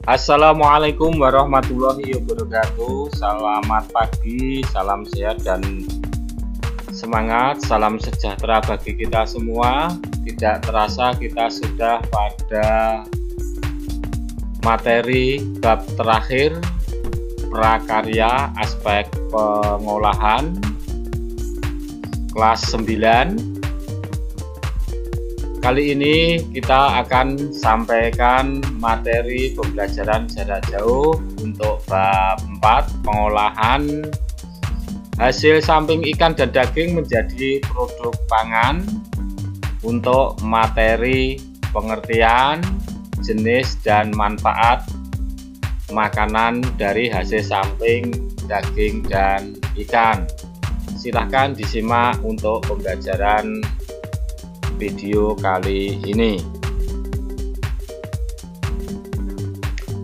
Assalamualaikum warahmatullahi wabarakatuh. Selamat pagi, salam sehat dan semangat, salam sejahtera bagi kita semua. Tidak terasa kita sudah pada materi bab terakhir prakarya aspek pengolahan kelas 9. Kali ini kita akan sampaikan materi pembelajaran jarak jauh untuk bab 4 pengolahan hasil samping ikan dan daging menjadi produk pangan untuk materi pengertian jenis dan manfaat makanan dari hasil samping daging dan ikan. Silahkan disimak untuk pembelajaran video kali ini.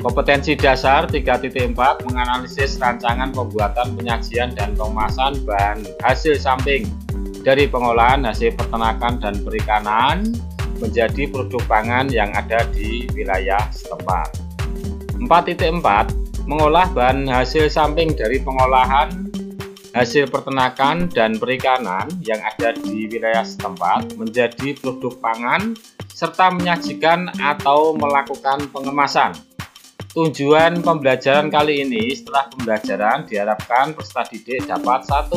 Kompetensi dasar 3.4 menganalisis rancangan pembuatan, penyajian, dan pengemasan bahan hasil samping dari pengolahan hasil peternakan dan perikanan menjadi produk pangan yang ada di wilayah setempat. 4.4 mengolah bahan hasil samping dari pengolahan hasil peternakan dan perikanan yang ada di wilayah setempat menjadi produk pangan serta menyajikan atau melakukan pengemasan. Tujuan pembelajaran kali ini setelah pembelajaran diharapkan peserta didik dapat 1.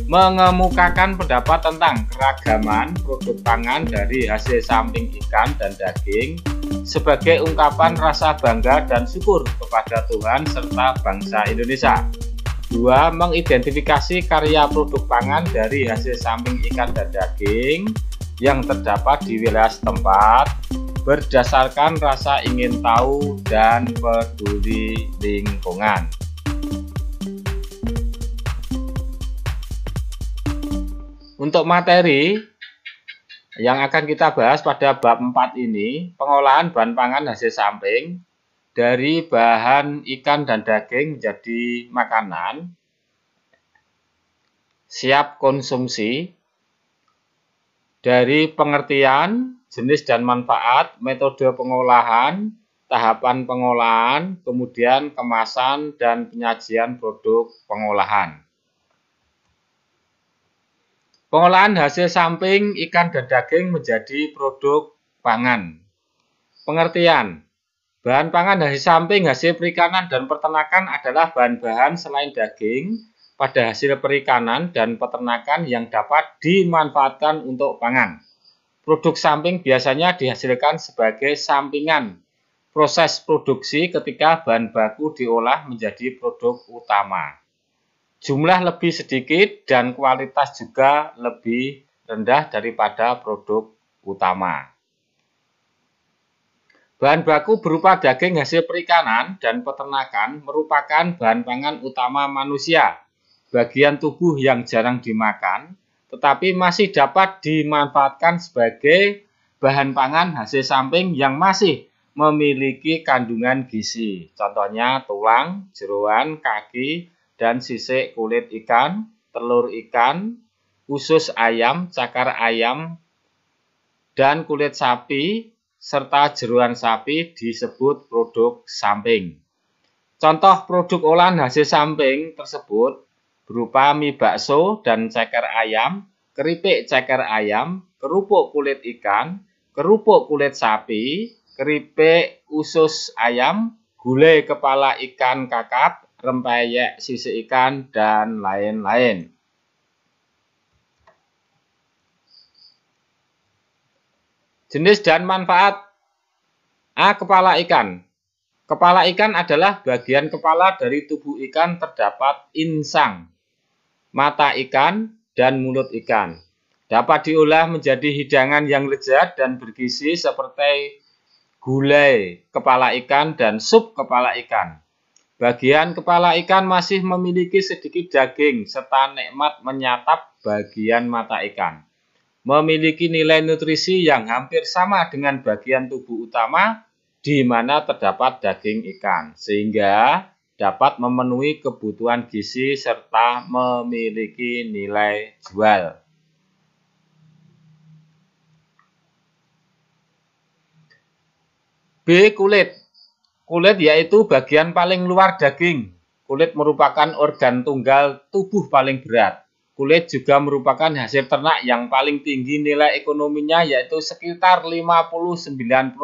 Mengemukakan pendapat tentang keragaman produk pangan dari hasil samping ikan dan daging sebagai ungkapan rasa bangga dan syukur kepada Tuhan serta bangsa Indonesia. 2. Mengidentifikasi karya produk pangan dari hasil samping ikan dan daging yang terdapat di wilayah setempat berdasarkan rasa ingin tahu dan peduli lingkungan. Untuk materi yang akan kita bahas pada bab 4 ini, pengolahan bahan pangan hasil samping dari bahan ikan dan daging menjadi makanan siap konsumsi, dari pengertian, jenis dan manfaat, metode pengolahan, tahapan pengolahan, kemudian kemasan dan penyajian produk pengolahan. Pengolahan hasil samping ikan dan daging menjadi produk pangan. Pengertian: bahan pangan hasil samping hasil perikanan dan peternakan adalah bahan-bahan selain daging pada hasil perikanan dan peternakan yang dapat dimanfaatkan untuk pangan. Produk samping biasanya dihasilkan sebagai sampingan proses produksi ketika bahan baku diolah menjadi produk utama. Jumlah lebih sedikit dan kualitas juga lebih rendah daripada produk utama. Bahan baku berupa daging hasil perikanan dan peternakan merupakan bahan pangan utama manusia, bagian tubuh yang jarang dimakan, tetapi masih dapat dimanfaatkan sebagai bahan pangan hasil samping yang masih memiliki kandungan gizi. Contohnya tulang, jeroan, kaki, dan sisik kulit ikan, telur ikan, usus ayam, cakar ayam, dan kulit sapi, serta jeroan sapi disebut produk samping. Contoh produk olahan hasil samping tersebut berupa mie bakso dan ceker ayam, keripik ceker ayam, kerupuk kulit ikan, kerupuk kulit sapi, keripik usus ayam, gulai kepala ikan kakap, rempeyek sisik ikan, dan lain-lain. Jenis dan manfaat. A. Kepala ikan. Kepala ikan adalah bagian kepala dari tubuh ikan terdapat insang, mata ikan, dan mulut ikan. Dapat diolah menjadi hidangan yang lezat dan bergizi seperti gulai kepala ikan dan sup kepala ikan. Bagian kepala ikan masih memiliki sedikit daging serta nikmat menyatap bagian mata ikan. Memiliki nilai nutrisi yang hampir sama dengan bagian tubuh utama di mana terdapat daging ikan, sehingga dapat memenuhi kebutuhan gizi serta memiliki nilai jual. B. Kulit. Kulit yaitu bagian paling luar daging. Kulit merupakan organ tunggal tubuh paling berat. Kulit juga merupakan hasil ternak yang paling tinggi nilai ekonominya, yaitu sekitar 59%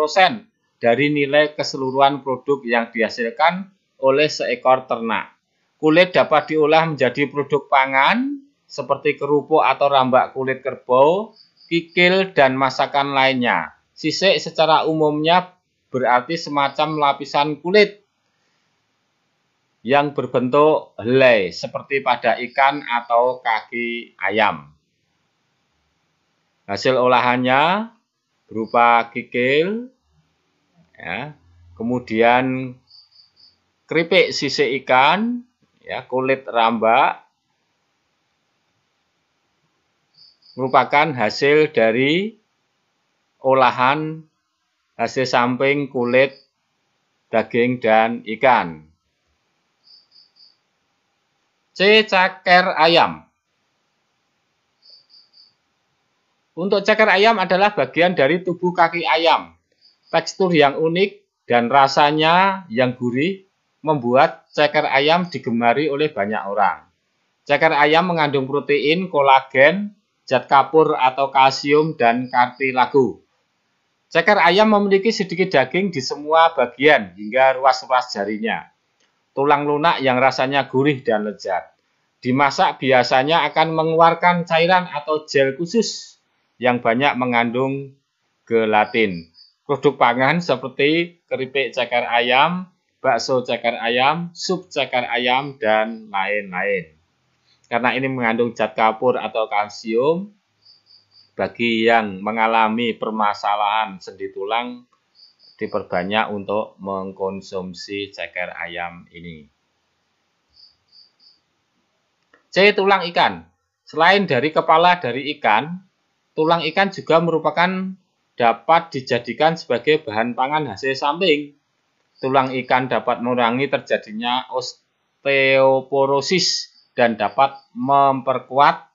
dari nilai keseluruhan produk yang dihasilkan oleh seekor ternak. Kulit dapat diolah menjadi produk pangan seperti kerupuk atau rambak kulit kerbau, kikil, dan masakan lainnya. Sisik secara umumnya berarti semacam lapisan kulit yang berbentuk helai seperti pada ikan atau kaki ayam. Hasil olahannya berupa kikil, ya, kemudian keripik sisik ikan, ya, kulit rambak, merupakan hasil dari olahan hasil samping kulit, daging, dan ikan. C. Ceker ayam. Untuk ceker ayam adalah bagian dari tubuh kaki ayam. Tekstur yang unik dan rasanya yang gurih membuat ceker ayam digemari oleh banyak orang. Ceker ayam mengandung protein, kolagen, zat kapur atau kalsium, dan kartilago. Ceker ayam memiliki sedikit daging di semua bagian hingga ruas-ruas jarinya. Tulang lunak yang rasanya gurih dan lezat. Dimasak biasanya akan mengeluarkan cairan atau gel khusus yang banyak mengandung gelatin. Produk pangan seperti keripik ceker ayam, bakso ceker ayam, sup ceker ayam, dan lain-lain. Karena ini mengandung zat kapur atau kalsium, bagi yang mengalami permasalahan sendi tulang diperbanyak untuk mengkonsumsi ceker ayam ini. C. Tulang ikan. Selain dari kepala dari ikan, tulang ikan juga merupakan dapat dijadikan sebagai bahan pangan hasil samping. Tulang ikan dapat mengurangi terjadinya osteoporosis dan dapat memperkuat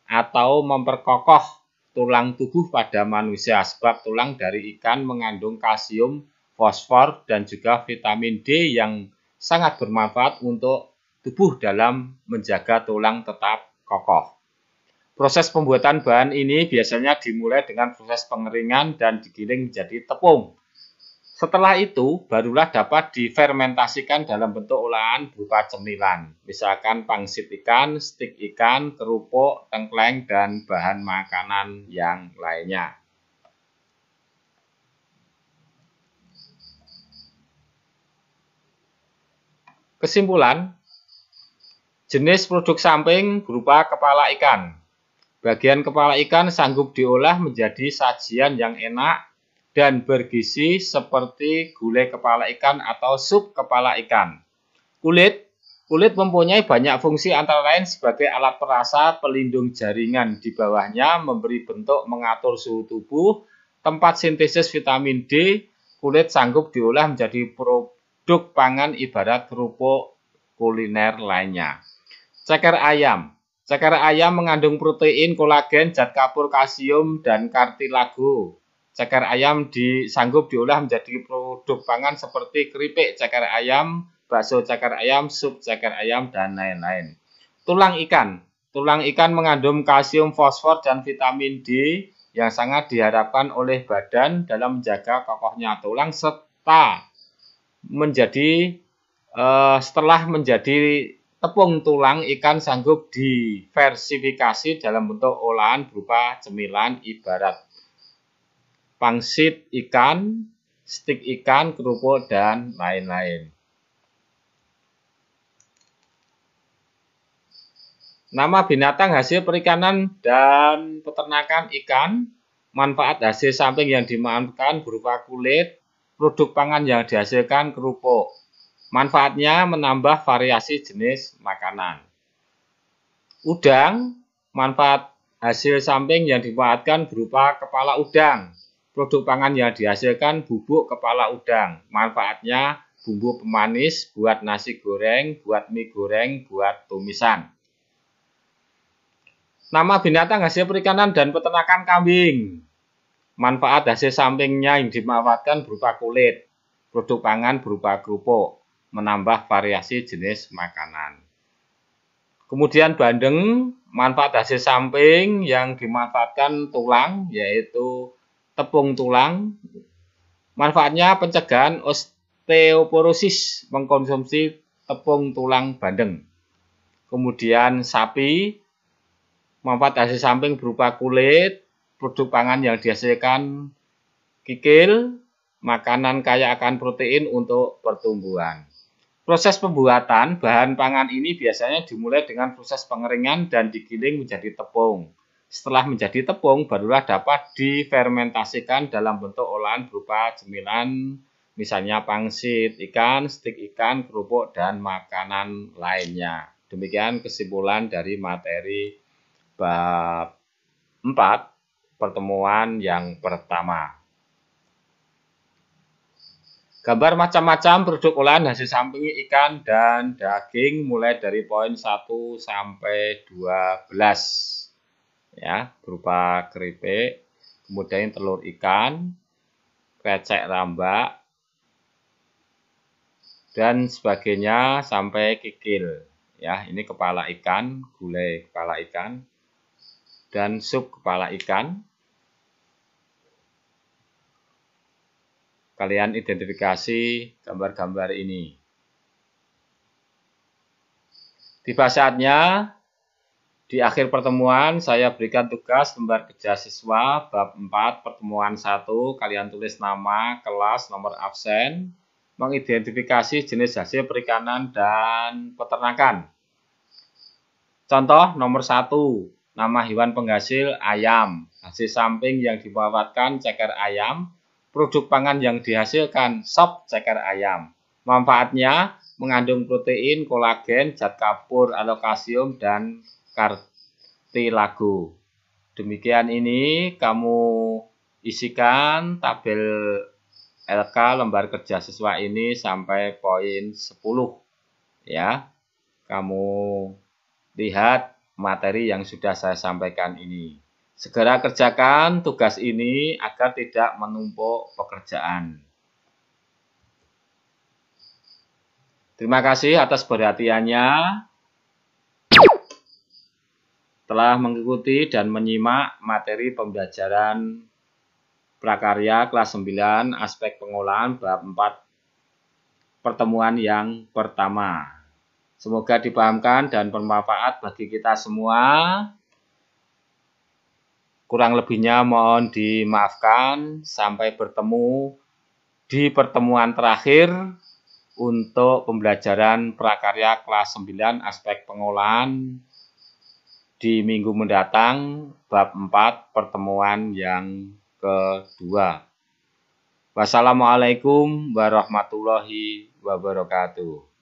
atau memperkokoh tulang tubuh pada manusia, sebab tulang dari ikan mengandung kalsium, fosfor, dan juga vitamin D yang sangat bermanfaat untuk tubuh dalam menjaga tulang tetap kokoh. Proses pembuatan bahan ini biasanya dimulai dengan proses pengeringan dan digiling menjadi tepung. Setelah itu, barulah dapat difermentasikan dalam bentuk olahan berupa cemilan, misalkan pangsit ikan, stik ikan, kerupuk, tengkleng, dan bahan makanan yang lainnya. Kesimpulan, jenis produk samping berupa kepala ikan. Bagian kepala ikan sanggup diolah menjadi sajian yang enak dan bergizi seperti gulai kepala ikan atau sup kepala ikan. Kulit mempunyai banyak fungsi, antara lain sebagai alat perasa, pelindung jaringan di bawahnya, memberi bentuk, mengatur suhu tubuh, tempat sintesis vitamin D. Kulit sanggup diolah menjadi produk pangan ibarat kerupuk kuliner lainnya. Ceker ayam. Ceker ayam mengandung protein, kolagen, zat kapur, kalsium, dan kartilago. Ceker ayam sanggup diolah menjadi produk pangan seperti keripik ceker ayam, bakso ceker ayam, sup ceker ayam, dan lain-lain. Tulang ikan. Tulang ikan mengandung kalsium, fosfor, dan vitamin D yang sangat diharapkan oleh badan dalam menjaga kokohnya tulang serta setelah menjadi tepung tulang ikan sanggup diversifikasi dalam bentuk olahan berupa cemilan ibarat pangsit ikan, stik ikan, kerupuk, dan lain-lain. Nama binatang hasil perikanan dan peternakan ikan. Manfaat hasil samping yang dimanfaatkan berupa kulit, produk pangan yang dihasilkan kerupuk. Manfaatnya menambah variasi jenis makanan. Udang, manfaat hasil samping yang dimanfaatkan berupa kepala udang. Produk pangan yang dihasilkan bubuk kepala udang. Manfaatnya bumbu pemanis, buat nasi goreng, buat mie goreng, buat tumisan. Nama binatang hasil perikanan dan peternakan kambing. Manfaat hasil sampingnya yang dimanfaatkan berupa kulit. produk pangan berupa kerupuk, menambah variasi jenis makanan. Kemudian bandeng, manfaat hasil samping yang dimanfaatkan tulang, yaitu tepung tulang. Manfaatnya pencegahan osteoporosis mengkonsumsi tepung tulang bandeng. Kemudian sapi, manfaat hasil samping berupa kulit, produk pangan yang dihasilkan kikil, makanan kaya akan protein untuk pertumbuhan. Proses pembuatan bahan pangan ini biasanya dimulai dengan proses pengeringan dan digiling menjadi tepung. Setelah menjadi tepung, barulah dapat difermentasikan dalam bentuk olahan berupa cemilan, misalnya pangsit ikan, stik ikan, kerupuk, dan makanan lainnya. Demikian kesimpulan dari materi bab 4, pertemuan yang pertama. Gambar macam-macam produk olahan hasil samping ikan dan daging mulai dari poin 1 sampai 12 ya, berupa keripik, kemudian telur ikan, krecek rambak, dan sebagainya sampai kikil ya. Ini kepala ikan, gulai kepala ikan, dan sup kepala ikan. Kalian identifikasi gambar-gambar ini. Tiba saatnya di akhir pertemuan saya berikan tugas lembar kerja siswa bab 4 pertemuan 1. Kalian tulis nama, kelas, nomor absen, mengidentifikasi jenis hasil perikanan dan peternakan. Contoh nomor 1, nama hewan penghasil ayam, hasil samping yang dimanfaatkan ceker ayam, produk pangan yang dihasilkan sop ceker ayam. Manfaatnya mengandung protein, kolagen, zat kapur, kalsium, dan kartilago. Demikian ini kamu isikan tabel LK lembar kerja siswa ini sampai poin 10 ya. Kamu lihat materi yang sudah saya sampaikan ini. Segera kerjakan tugas ini agar tidak menumpuk pekerjaan. Terima kasih atas perhatiannya telah mengikuti dan menyimak materi pembelajaran prakarya kelas 9 aspek pengolahan bab 4 pertemuan yang pertama. Semoga dipahamkan dan bermanfaat bagi kita semua. Kurang lebihnya mohon dimaafkan. Sampai bertemu di pertemuan terakhir untuk pembelajaran prakarya kelas 9 aspek pengolahan di minggu mendatang bab 4 pertemuan yang kedua. Wassalamualaikum warahmatullahi wabarakatuh.